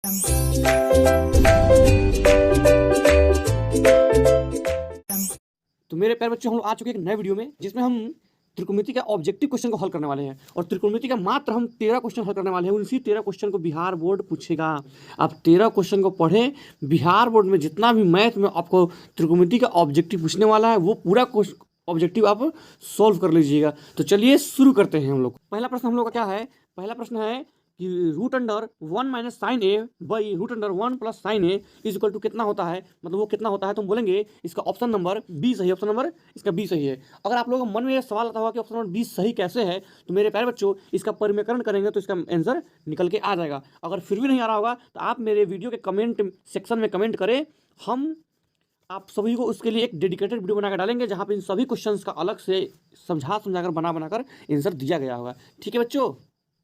तो मेरे प्यारे बच्चों, हम लोग आ चुके हैं एक नए वीडियो में जिसमें हम त्रिकोणमिति का ऑब्जेक्टिव क्वेश्चन को हल करने वाले हैं। और त्रिकोणमिति का मात्र हम 13 क्वेश्चन हल करने वाले हैं। उसी 13 क्वेश्चन को बिहार बोर्ड पूछेगा। आप 13 क्वेश्चन को पढ़ें। बिहार बोर्ड में जितना भी मैथ में आपको त्रिकोणमिति का ऑब्जेक्टिव पूछने वाला है वो पूरा ऑब्जेक्टिव आप सॉल्व कर लीजिएगा। तो चलिए शुरू करते हैं हम लोग। पहला प्रश्न हम लोग का क्या है? पहला प्रश्न है कि root under 1 minus sine a by root under 1 plus sine a is equal to कितना होता है, मतलब वो कितना होता है। तो हम बोलेंगे इसका ऑप्शन नंबर बी सही है। ऑप्शन नंबर इसका बी सही है। अगर आप लोगों के मन में ये सवाल आता होगा कि ऑप्शन नंबर बी सही कैसे है, तो मेरे प्यारे बच्चों इसका परिमेकरण करेंगे तो इसका आंसर निकल के आ जाएगा। अगर फिर भी नहीं आ रहा होगा तो आप मेरे वीडियो के कमेंट सेक्शन में कमेंट करें। हम आप सभी को उसके लिए एक डेडिकेटेड वीडियो बनाकर डालेंगे जहाँ पे इन सभी क्वेश्चंस का अलग से समझाकर बनाकर आंसर दिया गया होगा। ठीक है बच्चों,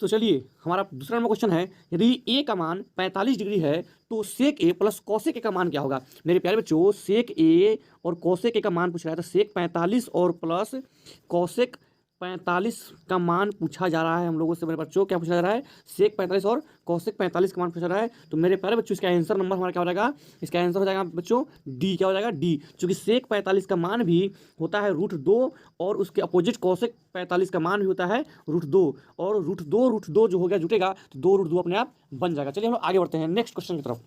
तो चलिए हमारा दूसरा नंबर क्वेश्चन है, यदि ए का मान 45 डिग्री है तो सेक ए प्लस कॉसेक ए का मान क्या होगा। मेरे प्यारे बच्चों, सेक ए और कॉसेक ए का मान पूछ रहा है। तो सेक 45 और प्लस कॉसेक 45 का मान पूछा जा रहा है हम लोगों से। मेरे बच्चों क्या पूछा जा रहा है? सेक 45 और कॉसेक 45 का मान पूछा जा रहा है। तो मेरे प्यारे बच्चों इसका आंसर नंबर हमारा क्या हो जाएगा? इसका आंसर हो जाएगा बच्चों डी। क्या हो जाएगा? डी। क्योंकि सेक 45 का मान भी होता है √2 और उसके अपोजिट कॉसेक 45 का मान भी होता है √2। और √2 जो हो गया जुटेगा तो 2√2 अपने आप बन जाएगा। चलिए हम लोग आगे बढ़ते हैं नेक्स्ट क्वेश्चन की तरफ।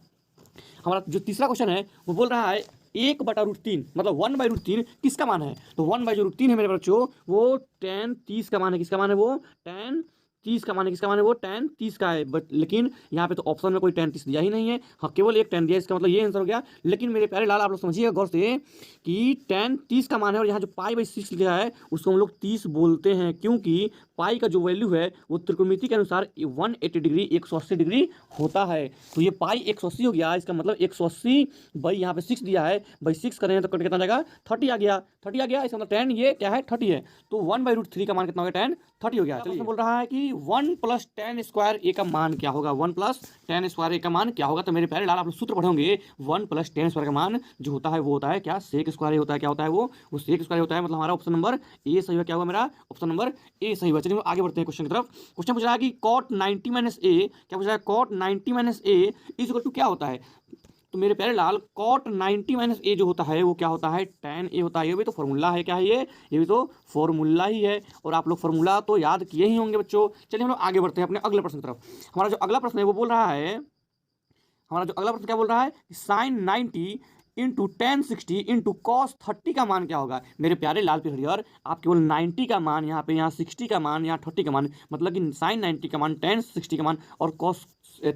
हमारा जो तीसरा क्वेश्चन है वो बोल रहा है 1/√3 मतलब 1/√3 किसका मान है। तो 1/√3 है मेरे बच्चों वो tan 30 का मान है। किसका मान है? वो tan 30 का मान है। किसका मान है? वो tan 30 का है। बट लेकिन यहाँ पे तो ऑप्शन में कोई tan 30 दिया ही नहीं है। हाँ, केवल एक tan दिया है। इसका मतलब ये आंसर हो गया। लेकिन मेरे प्यारे लाल आप लोग समझिएगा गौर से कि tan 30 का मान है और यहाँ जो π/6 लिखा है उसको हम लोग 30 बोलते हैं, क्योंकि पाई का जो वैल्यू है वो त्रिकोणमिति के अनुसार 180 डिग्री 180 डिग्री होता है। तो ये पाई 180 हो गया। इसका मतलब 180 बाई यहाँ पे 6 दिया है, बाई 6 करें तो कितना जाएगा? 30 आ गया। 30 आ गया। इसका मतलब tan ये क्या है? 30 है। तो 1/√3 का मान कितना हो गया? tan 30 हो गया। चलिए बोल रहा है कि 1 + tan स्क्वायर ए का मान क्या होगा। 1 + tan स्क्वायर ए का मान क्या होगा? तो मेरे प्यारे लाल आप लोग सूत्र पढ़ोगे 1 + tan स्क्वायर का मान जो होता है वो होता है क्या? सेक स्क्वायर होता है। क्या होता है वो सेक स्क्वायर होता है। मतलब हमारा ऑप्शन नंबर ए सही है। क्या होगा मेरा? ऑप्शन नंबर ए सही हुआ। चलिए आगे बढ़ते हैं क्वेश्चन की तरफ। क्वेश्चन पूछ रहा है कि cot 90 - a क्या पूछ रहा है? cot 90 - a is equal to क्या होता है। तो मेरे प्यारे लाल cot 90 - a जो होता है वो क्या होता है? tan a होता है। ये भी तो फॉर्मूला है। क्या है ये भी तो फॉर्मूला ही है। और आप लोग फॉर्मूला तो याद किए ही होंगे बच्चों। चलिए हम लोग आगे बढ़ते हैं अपने अगले प्रश्न की तरफ। हमारा जो अगला प्रश्न है वो बोल रहा है, हमारा जो अगला प्रश्न क्या बोल रहा है? sin 90 into tan 60 into cos 30 का मान क्या होगा। मेरे प्यारे लाल हरियर, आप केवल 90 का मान यहाँ पे, यहाँ 60 का मान, यहाँ 30 का मान, मतलब कि sin 90 का मान, tan 60 का मान और cos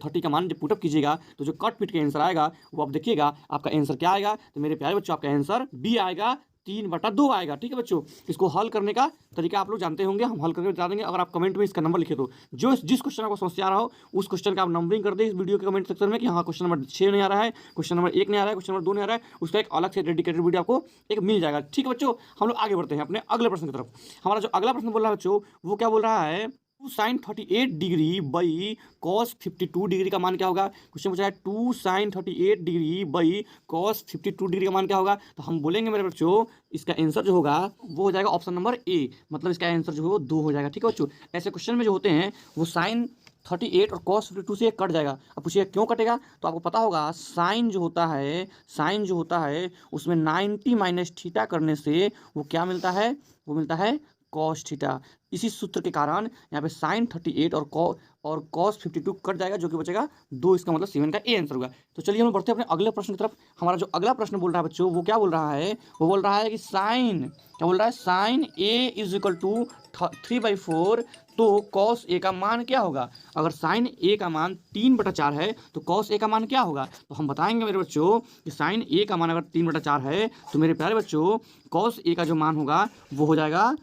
30 का मान जब पुटअप कीजिएगा तो जो कट पिट के आंसर आएगा वो आप देखिएगा आपका आंसर क्या आएगा। तो मेरे प्यारे बच्चों आपका आंसर बी आएगा, 3/2 आएगा। ठीक है बच्चों, इसको हल करने का तरीका आप लोग जानते होंगे, हम हल करके बता देंगे। अगर आप कमेंट में इसका नंबर लिखे तो जो जिस क्वेश्चन आपको समस्या आ रहा हो उस क्वेश्चन का आप नंबरिंग कर दें इस वीडियो के कमेंट सेक्शन में कि हाँ क्वेश्चन नंबर 6 नहीं आ रहा है, क्वेश्चन नंबर 1 नहीं आ रहा है, क्वेश्चन नंबर 2 नहीं आ रहा है, उसका एक अलग से डेडिकेटेड वीडियो आपको एक मिल जाएगा। ठीक है बच्चों, हम लोग आगे बढ़ते हैं अपने अगले प्रश्न की तरफ। हमारा जो अगला प्रश्न बोल रहा है बच्चों वो क्या बोल रहा है? 2 sin 38 degree by cos 52 degree का मान क्या होगा। क्वेश्चन पूछा है 2 sin 38 degree by cos 52 degree का मान क्या होगा। तो हम बोलेंगे मेरे बच्चों इसका आंसर जो होगा वो हो जाएगा ऑप्शन नंबर ए, मतलब इसका आंसर जो है वो 2 हो जाएगा। ठीक है बच्चों, ऐसे क्वेश्चन में जो होते हैं वो sin 38 और cos 52 से कट जाएगा। अब पूछिए क्यों कटेगा, तो आपको पता होगा साइन जो होता है उसमें 90 - थीटा करने से वो क्या मिलता है? वो मिलता है cos थीटा। इसी सूत्र के कारण यहाँ पे sin 38 और cos 52 कट जाएगा, जो कि बचेगा 2। इसका मतलब 7 का ए आंसर होगा। तो चलिए हम बढ़ते हैं अपने अगले प्रश्न की तरफ। हमारा जो अगला प्रश्न बोल रहा है बच्चों वो क्या बोल रहा है? वो बोल रहा है कि क्या बोल रहा है? sin a is equal to 3/4 तो cos a का मान क्या होगा। अगर sin a का मान 3/4 है तो cos a का मान क्या होगा। तो हम बताएंगे मेरे बच्चों कि sin a का मान अगर 3/4 है तो मेरे प्यारे बच्चों cos a का जो मान होगा वो हो जाएगा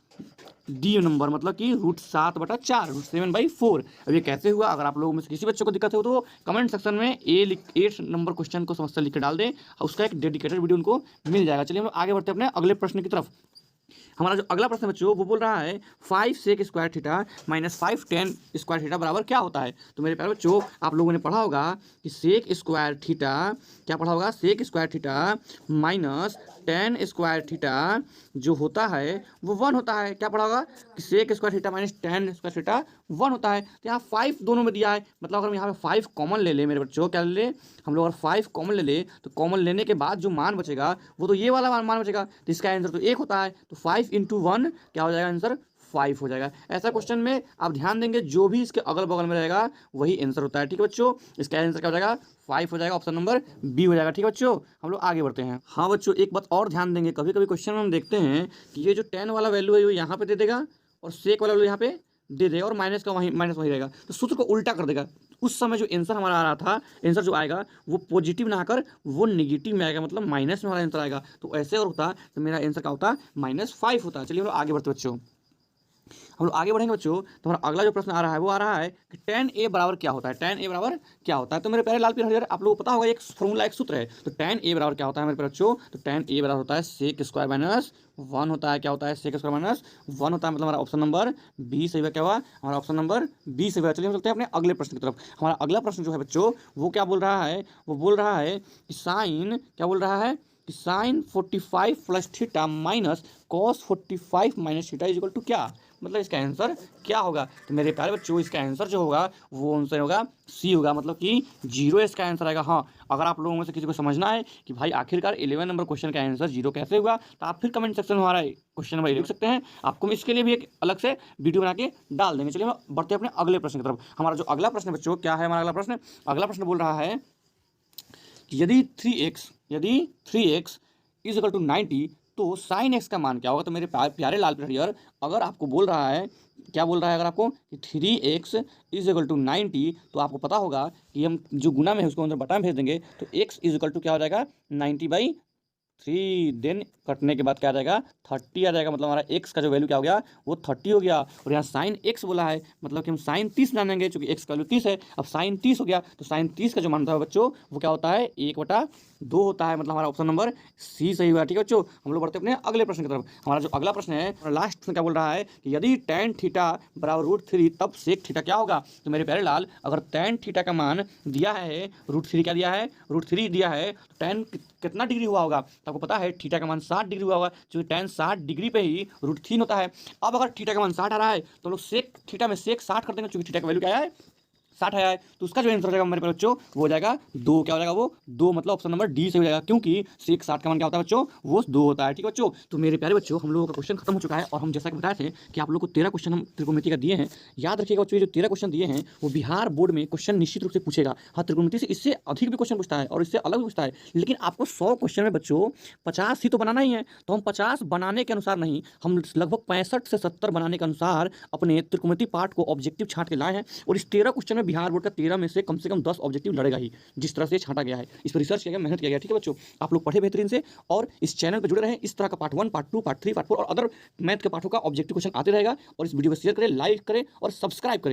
डी नंबर, मतलब कि √7/4 √7/4। अब ये कैसे हुआ? अगर आप लोगों में से किसी बच्चे को दिक्कत हो तो कमेंट सेक्शन में 8 नंबर क्वेश्चन को समस्या लिख के डाल दें, उसका एक डेडिकेटेड वीडियो उनको मिल जाएगा। चलिए हम आगे बढ़ते हैं अपने अगले प्रश्न की तरफ। हमारा जो अगला प्रश्न बच्चों वो बोल रहा है 5 sec square theta minus 5 tan square theta बराबर क्या होता है। तो मेरे प्यारे बच्चों आप लोगों ने पढ़ा होगा कि सेक स्क्वायर थीटा क्या पढ़ा होगा, sec square theta minus tan square theta जो होता है वो 1 होता है। क्या पढ़ा होगा कि sec square theta minus tan square theta 1 होता है। तो यहाँ 5 दोनों में दिया है, मतलब अगर हम यहाँ पे 5 कॉमन ले ले मेरे बच्चों, क्या ले ले हम लोग, अगर 5 कॉमन ले ले तो कॉमन लेने के बाद जो मान बचेगा वो तो ये वाला मान बचेगा। तो इसका आंसर तो 1 होता है। तो 5 × 1 क्या हो जाएगा, आंसर 5 हो जाएगा। ऐसा क्वेश्चन में आप ध्यान देंगे जो भी इसके अगल बगल में रहेगा वही आंसर होता है। ठीक है बच्चों, इसका आंसर क्या हो जाएगा, 5 हो जाएगा, ऑप्शन नंबर बी हो जाएगा। ठीक है बच्चों, हम लोग आगे बढ़ते हैं। हाँ बच्चों, एक बात और ध्यान देंगे, कभी कभी क्वेश्चन में हम देखते हैं कि ये जो 10 वाला वैल्यू है वो यहाँ पे दे देगा और सेक वाला वैल्यू यहाँ पे दे देगा और माइनस का वहीं माइनस वही रहेगा, तो सूत्र को उल्टा कर देगा। उस समय जो आंसर हमारा आ रहा था, आंसर जो आएगा वो पॉजिटिव ना आकर वो नेगेटिव में आएगा, मतलब माइनस में हमारा आंसर आएगा। तो ऐसे और होता तो मेरा आंसर क्या होता, -5 होता। चलिए हम लोग आगे बढ़ते बच्चों, हम लोग आगे बढ़ेंगे बच्चों। तो हमारा अगला जो प्रश्न आ रहा है वो आ रहा है कि tan a बराबर क्या होता है, tan a बराबर क्या होता है। तो मेरे प्यारे लाल पीले हरियर आप लोगों को पता होगा एक फॉर्मूला, एक सूत्र है। तो tan a बराबर क्या होता है मेरे प्यारे बच्चों, तो tan a बराबर होता है सेक स्क्वायर माइनस 1 होता है। क्या होता है, सेक स्क्वायर माइनस 1 होता है, मतलब हमारा ऑप्शन नंबर बी सही हुआ। क्या हुआ, हमारा ऑप्शन नंबर बी सही हुआ। चलिए हम चलते हैं अपने अगले प्रश्न की तरफ। हमारा अगला प्रश्न जो है बच्चों वो क्या बोल रहा है, वो बोल रहा है कि साइन, क्या बोल रहा है कि sine 45 plus theta minus cos 45 minus theta is equal to क्या, मतलब इसका आंसर क्या होगा। तो मेरे प्यारे बच्चों इसका आंसर जो होगा वो आंसर होगा सी होगा, मतलब कि 0 इसका आंसर आएगा। हाँ, अगर आप लोगों में से किसी को समझना है कि भाई आखिरकार 11 नंबर क्वेश्चन का आंसर 0 कैसे हुआ, तो आप फिर कमेंट सेक्शन में हमारा क्वेश्चन नंबर लिख सकते हैं। आपको हम इसके लिए भी एक अलग से वीडियो बना के डाल देंगे। चलिए हम बढ़ते हैं अपने अगले प्रश्न की तरफ। हमारा जो अगला प्रश्न बच्चों क्या है, हमारा अगला प्रश्न बोल रहा है कि यदि 3x इज इक्वल टू 90 तो साइन एक्स का मान क्या होगा। तो मेरे प्यारे लाल पीरियर अगर आपको बोल रहा है, क्या बोल रहा है अगर आपको कि 3x इज इक्वल टू 90, तो आपको पता होगा कि हम जो गुना में है उसको अंदर बटा में भेज देंगे। तो x इज इक्वल टू क्या हो जाएगा 90/3, देन कटने के बाद क्या आ जाएगा 30 आ जाएगा, मतलब हमारा x का जो वैल्यू क्या हो गया वो 30 हो गया। और यहाँ साइन x बोला है, मतलब कि हम साइन 30 जानेंगे, चूंकि x का वैल्यू 30 है। अब साइन 30 हो गया, तो साइन 30 का जो मान होता है बच्चों वो क्या होता है 1/2 होता है, मतलब हमारा ऑप्शन नंबर सी सही हुआ। ठीक है बच्चों, हम लोग बढ़ते अपने अगले प्रश्न की तरफ। हमारा जो अगला प्रश्न है लास्ट में क्या बोल रहा है कि यदि tan थीटा बराबर √3 तब सेक थीटा क्या होगा। तो मेरे प्यारे लाल अगर tan थीटा का मान दिया है √3, क्या दिया है √3 दिया है, तो tan कितना डिग्री हुआ होगा। तो आपको पता है थीटा का मान 60 डिग्री हुआ होगा, क्योंकि tan 60 डिग्री पे ही √3 होता है। अब अगर थीटा का मान 60 आ रहा है तो लोग सेक थीटा में सेक 60 कर देंगे, क्योंकि थीटा का वैल्यू क्या है 60 है। तो उसका जो आंसर हो जाएगा मेरे बच्चों वो हो जाएगा 2। क्या हो जाएगा वो 2, मतलब ऑप्शन नंबर डी से हो जाएगा, क्योंकि सेक 60 का मान क्या होता है बच्चों वो 2 होता है। ठीक है बच्चों, तो मेरे प्यारे बच्चों हम लोगों का क्वेश्चन खत्म हो चुका है। और हम जैसा कि बताए थे कि आप लोग को 13 क्वेश्चन हम त्रिकोणमिति का दिए हैं। याद रखिएगा बच्चों, जो 13 क्वेश्चन दिए हैं वो बिहार बोर्ड में क्वेश्चन निश्चित रूप से पूछेगा। हाँ, त्रिकोणमिति से इससे अधिक भी क्वेश्चन पूछता है और इससे अलग भी पूछता है, लेकिन आपको 100 क्वेश्चन में बच्चों 50 ही तो बनाना ही है। तो हम 50 बनाने के अनुसार नहीं, हम लगभग 65 से 70 बनाने के अनुसार अपने त्रिकोणमिति पार्ट को ऑब्जेक्टिव छांट के लाए हैं। और इस 13 क्वेश्चन में बिहार बोर्ड का 13 में से कम 10 ऑब्जेक्टिव लड़ेगा ही, जिस तरह से छांटा गया है। इस पर रिसर्च किया गया, मेहनत किया गया। ठीक है बच्चों, आप लोग पढ़े बेहतरीन से और इस चैनल पर जुड़े रहें। इस तरह का पार्ट 1, पार्ट 2, पार्ट 3, पार्ट 4 और अदर मैथ के पाठों का ऑब्जेक्टिव क्वेश्चन आते रहेगा। और इस वीडियो को शेयर करें, लाइक करें और सब्सक्राइब करें।